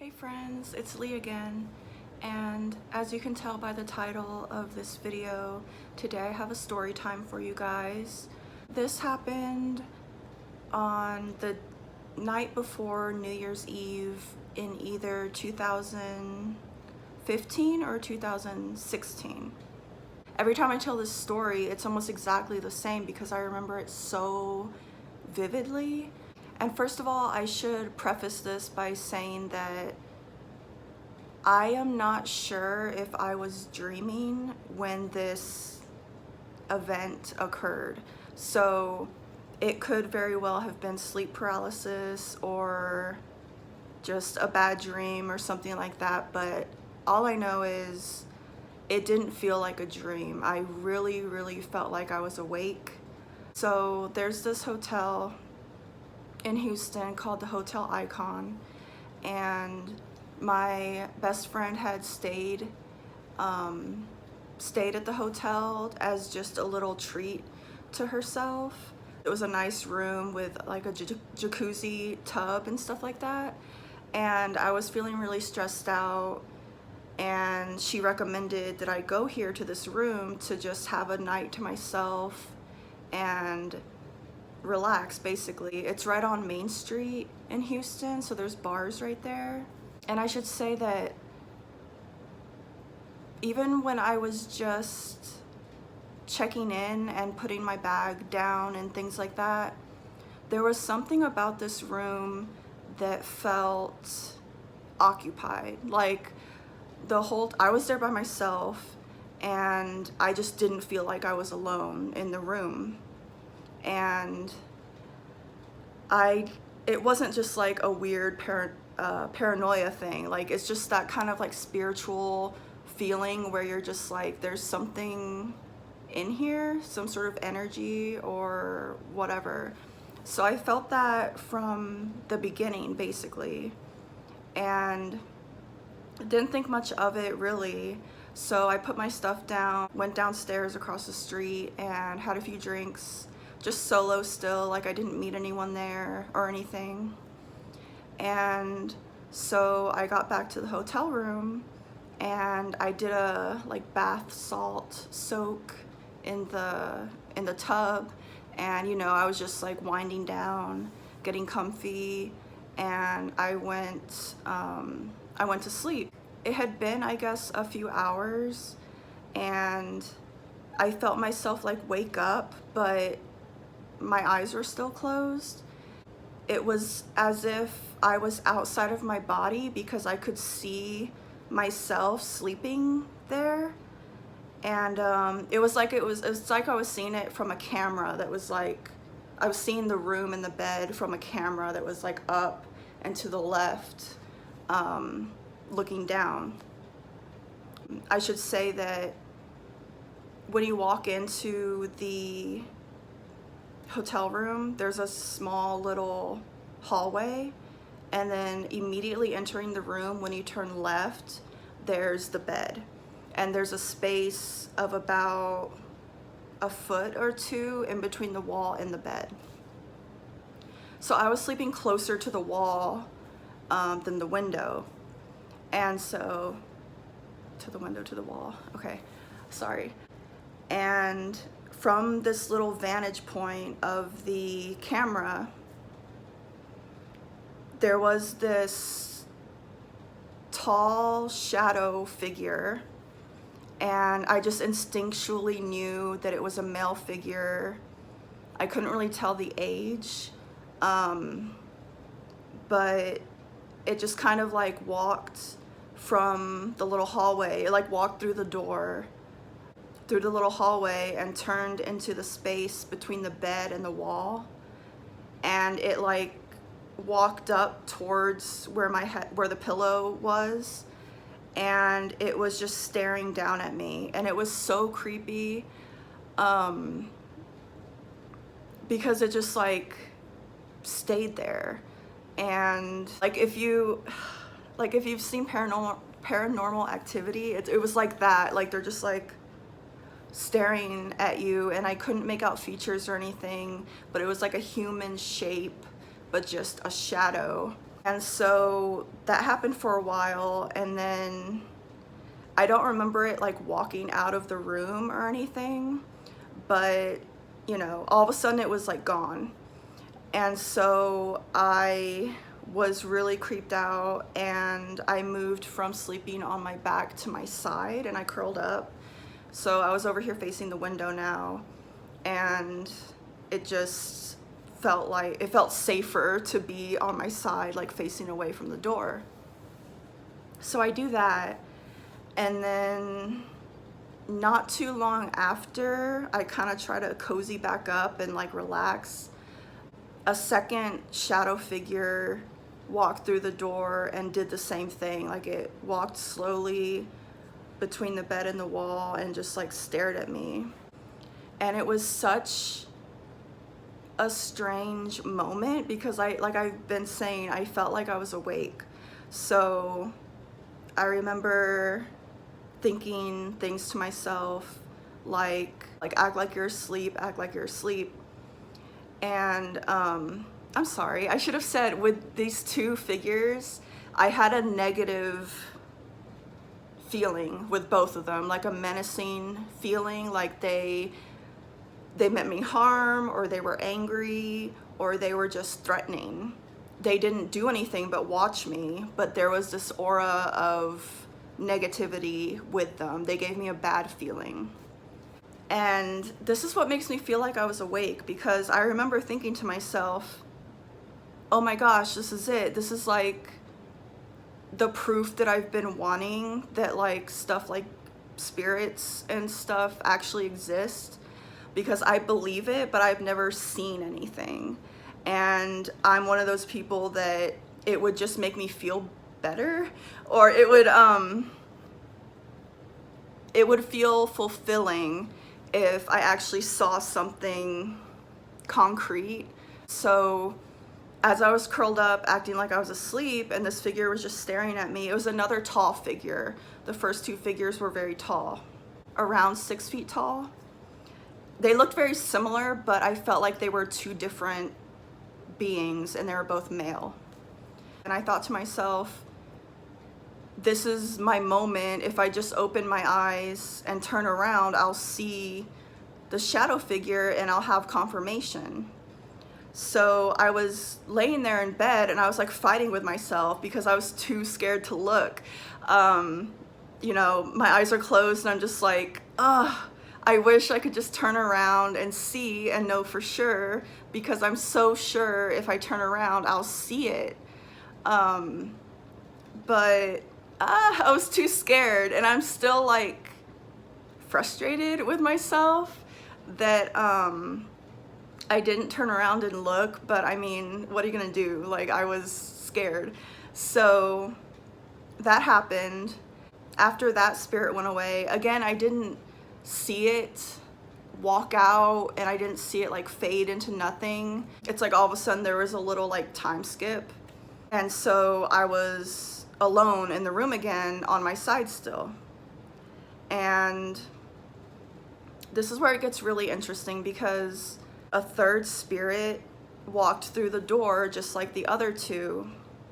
Hey friends, it's Lee again, and as you can tell by the title of this video, today I have a story time for you guys. This happened on the night before New Year's Eve in either 2015 or 2016. Every time I tell this story, it's almost exactly the same because I remember it so vividly. And first of all, I should preface this by saying that I am not sure if I was dreaming when this event occurred. So it could very well have been sleep paralysis or just a bad dream or something like that. But all I know is it didn't feel like a dream. I really felt like I was awake. So there's this hotel in Houston called the Hotel Icon, and my best friend had stayed at the hotel as just a little treat to herself. It was a nice room with like a jacuzzi tub and stuff like that, and I was feeling really stressed out, and she recommended that I go here to this room to just have a night to myself and relax. Basically, it's right on Main Street in Houston, so there's bars right there. And I should say that even when I was just checking in and putting my bag down and things like that, there was something about this room that felt occupied. Like I was there by myself, and I just didn't feel like I was alone in the room. And it wasn't just like a weird paranoia thing. Like, it's just that kind of like spiritual feeling where you're just like, there's something in here, some sort of energy or whatever. So I felt that from the beginning, basically, and didn't think much of it really. So I put my stuff down, went downstairs across the street and had a few drinks, just solo still, like I didn't meet anyone there or anything. And so I got back to the hotel room and I did a like bath salt soak in the tub, and I was just like winding down, getting comfy, and I went to sleep. It had been, I guess, a few hours, and I felt myself like wake up, but my eyes were still closed. It was as if I was outside of my body because I could see myself sleeping there. And it's like I was seeing it from a camera that was like, I was seeing the room and the bed from a camera that was like up and to the left, looking down. I should say that when you walk into the hotel room, there's a small little hallway, and then immediately entering the room, when you turn left, there's the bed, and there's a space of about a foot or two in between the wall and the bed. So I was sleeping closer to the wall than the window, and so to the wall, okay, sorry. And from this little vantage point of the camera, there was this tall shadow figure, and I just instinctually knew that it was a male figure. I couldn't really tell the age, but it just kind of like walked from the little hallway. It like walked through the door, through the little hallway, and turned into the space between the bed and the wall, and it like walked up towards where where the pillow was, and it was just staring down at me, and it was so creepy, because it just like stayed there. And like if you've seen paranormal activity, it was like that. Like they're just like staring at you, and I couldn't make out features or anything, but it was like a human shape, but just a shadow. And so that happened for a while, and then I don't remember it like walking out of the room or anything, but you know, all of a sudden it was like gone. And so I was really creeped out, and I moved from sleeping on my back to my side, and I curled up. So I was over here facing the window now, and it just felt like it felt safer to be on my side, like facing away from the door. So I do that, and then not too long after, I kind of try to cozy back up and like relax. A second shadow figure walked through the door and did the same thing. Like, it walked slowly between the bed and the wall and just like stared at me. And it was such a strange moment because like I've been saying, I felt like I was awake. So I remember thinking things to myself like act like you're asleep, act like you're asleep. And I'm sorry, I should have said, with these two figures, I had a negative feeling with both of them, like a menacing feeling, like they meant me harm, or they were angry, or they were just threatening. They didn't do anything but watch me, but there was this aura of negativity with them. They gave me a bad feeling. And this is what makes me feel like I was awake, because I remember thinking to myself, oh my gosh, this is it. This is like the proof that I've been wanting, that like stuff like spirits and stuff actually exist, because I believe it, but I've never seen anything. And I'm one of those people that it would just make me feel better, or it would feel fulfilling if I actually saw something concrete. So as I was curled up acting like I was asleep and this figure was just staring at me, it was another tall figure. The first two figures were very tall, around 6 feet tall. They looked very similar, but I felt like they were two different beings, and they were both male. And I thought to myself, this is my moment. If I just open my eyes and turn around, I'll see the shadow figure and I'll have confirmation. So I was laying there in bed and I was like fighting with myself because I was too scared to look. You know, my eyes are closed and I'm just like, ugh, I wish I could just turn around and see and know for sure, because I'm so sure if I turn around, I'll see it. But I was too scared, and I'm still like frustrated with myself that I didn't turn around and look. But I mean, what are you gonna do? Like, I was scared. So that happened. After that spirit went away, again, I didn't see it walk out, and I didn't see it like fade into nothing. It's like all of a sudden there was a little like time skip, and so I was alone in the room again on my side still. And this is where it gets really interesting, because a third spirit walked through the door just like the other two,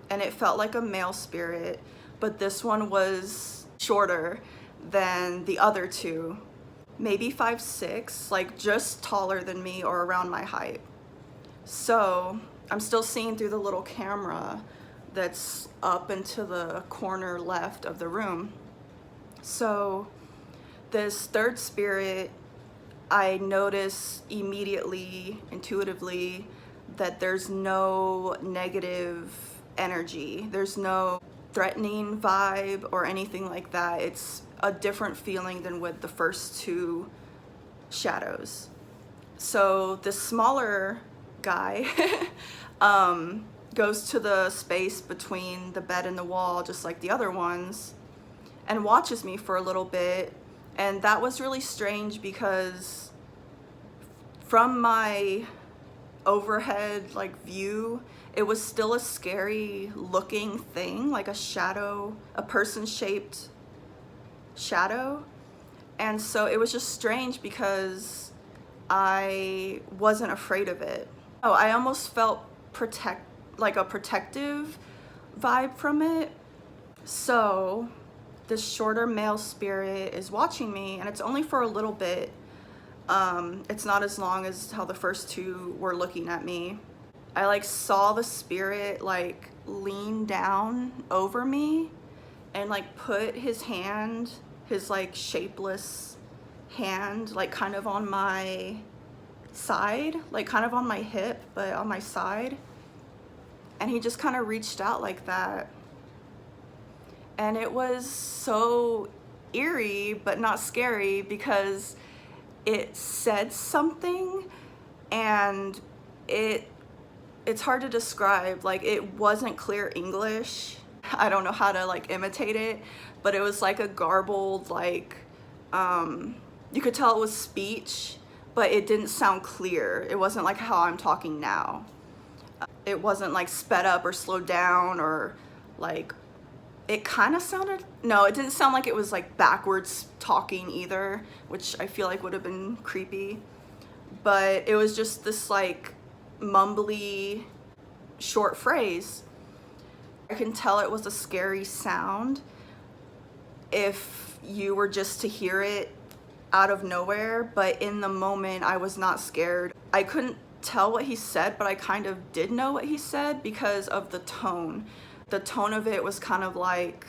and it felt like a male spirit, but this one was shorter than the other two, maybe 5'6", like just taller than me or around my height. So I'm still seeing through the little camera that's up into the corner left of the room. So this third spirit, I notice immediately, intuitively, that there's no negative energy. There's no threatening vibe or anything like that. It's a different feeling than with the first two shadows. So this smaller guy goes to the space between the bed and the wall, just like the other ones, and watches me for a little bit. And that was really strange, because from my overhead like view, it was still a scary looking thing, like a shadow, a person-shaped shadow. And so it was just strange because I wasn't afraid of it. Oh, I almost felt like a protective vibe from it. So this shorter male spirit is watching me, and it's only for a little bit. It's not as long as how the first two were looking at me. I like saw the spirit like lean down over me and like put his hand, his like shapeless hand, like kind of on my side, like kind of on my hip, but on my side. And he just kind of reached out like that. And it was so eerie, but not scary, because it said something, and it's hard to describe. Like, it wasn't clear English. I don't know how to like imitate it, but it was like a garbled, like, you could tell it was speech, but it didn't sound clear. It wasn't like how I'm talking now. It wasn't like sped up or slowed down, or like, it kind of sounded, no, it didn't sound like it was like backwards talking either, which I feel like would have been creepy. But it was just this like mumbly short phrase. I can tell it was a scary sound if you were just to hear it out of nowhere, but in the moment I was not scared. I couldn't tell what he said, but I kind of did know what he said because of the tone. The tone of it was kind of like,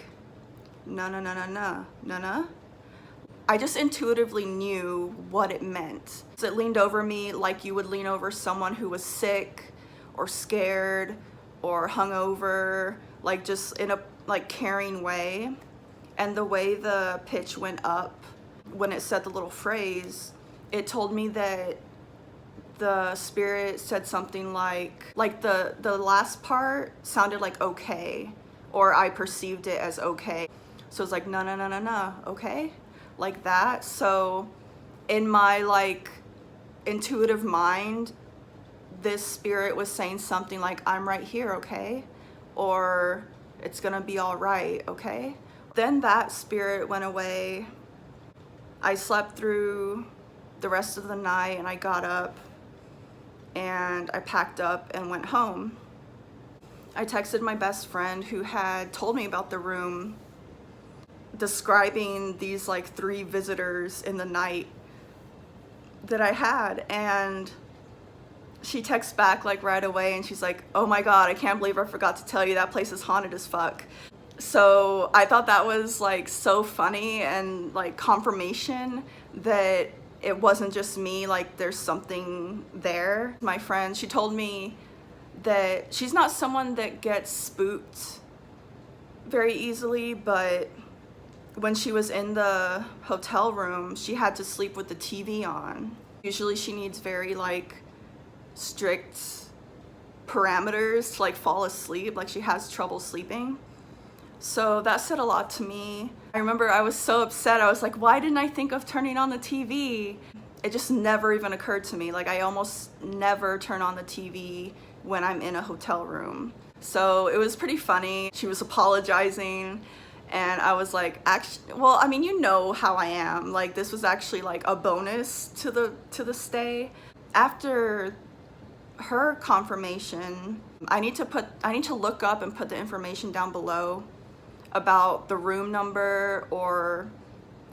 na na na na na na na. I just intuitively knew what it meant. So it leaned over me like you would lean over someone who was sick or scared or hungover, like just in a like caring way. And the way the pitch went up when it said the little phrase, it told me that the spirit said something like the last part sounded like okay, or I perceived it as okay. So it's like, no, no, no, no, no, okay? Like that. So in my like intuitive mind, this spirit was saying something like, I'm right here, okay? Or it's gonna be all right, okay? Then that spirit went away. I slept through the rest of the night, and I got up and I packed up and went home. I texted my best friend who had told me about the room, describing these like 3 visitors in the night that I had, and she texts back like right away, and she's like, oh my god, I can't believe I forgot to tell you that place is haunted as fuck. So I thought that was like so funny, and like confirmation that it wasn't just me, like there's something there. My friend, she told me that she's not someone that gets spooked very easily, but when she was in the hotel room, she had to sleep with the TV on. Usually she needs very like strict parameters to like fall asleep, like she has trouble sleeping. So that said a lot to me. I remember I was so upset. I was like, why didn't I think of turning on the TV? It just never even occurred to me. Like, I almost never turn on the TV when I'm in a hotel room. So it was pretty funny. She was apologizing, and I was like, actually, well, I mean, you know how I am. Like, this was actually like a bonus to the stay. After her confirmation, I need to look up and put the information down below about the room number, or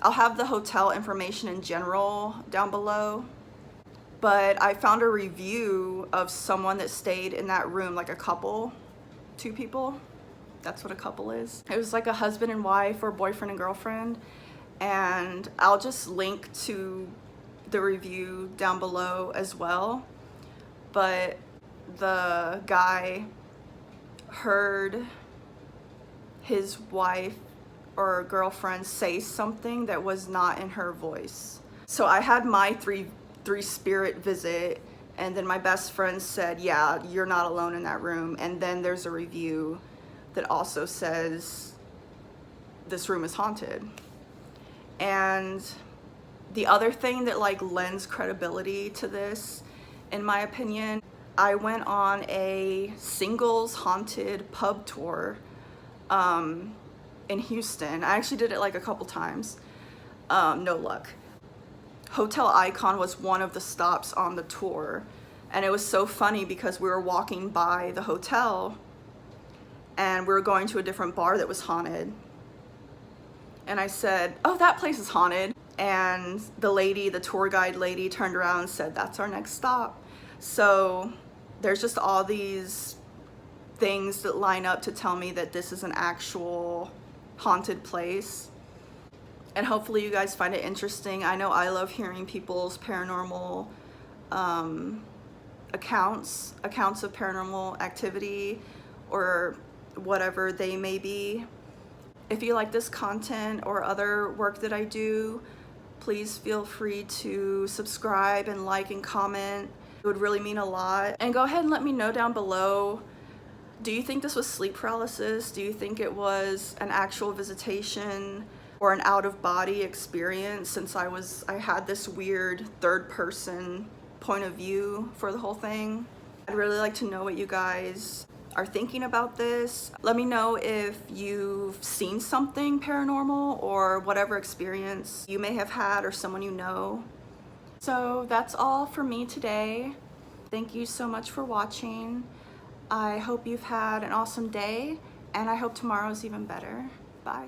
I'll have the hotel information in general down below. But I found a review of someone that stayed in that room, like a couple, 2 people. That's what a couple is. It was like a husband and wife, or boyfriend and girlfriend. And I'll just link to the review down below as well. But the guy heard his wife or girlfriend say something that was not in her voice. So I had my three spirit visit, and then my best friend said, yeah, you're not alone in that room. And then there's a review that also says this room is haunted. And the other thing that like lends credibility to this, in my opinion, I went on a singles haunted pub tour in Houston. I actually did it like a couple times. No luck. Hotel Icon was one of the stops on the tour, and it was so funny because we were walking by the hotel, and we were going to a different bar that was haunted. And I said, oh, that place is haunted. And the tour guide lady turned around and said, that's our next stop. So there's just all these things that line up to tell me that this is an actual haunted place. And hopefully you guys find it interesting. I know I love hearing people's paranormal accounts of paranormal activity or whatever they may be. If you like this content or other work that I do, please feel free to subscribe and like and comment. It would really mean a lot. And go ahead and let me know down below, do you think this was sleep paralysis? Do you think it was an actual visitation or an out-of-body experience, since I had this weird third-person point of view for the whole thing? I'd really like to know what you guys are thinking about this. Let me know if you've seen something paranormal or whatever experience you may have had or someone you know. So that's all for me today. Thank you so much for watching. I hope you've had an awesome day, and I hope tomorrow's even better. Bye.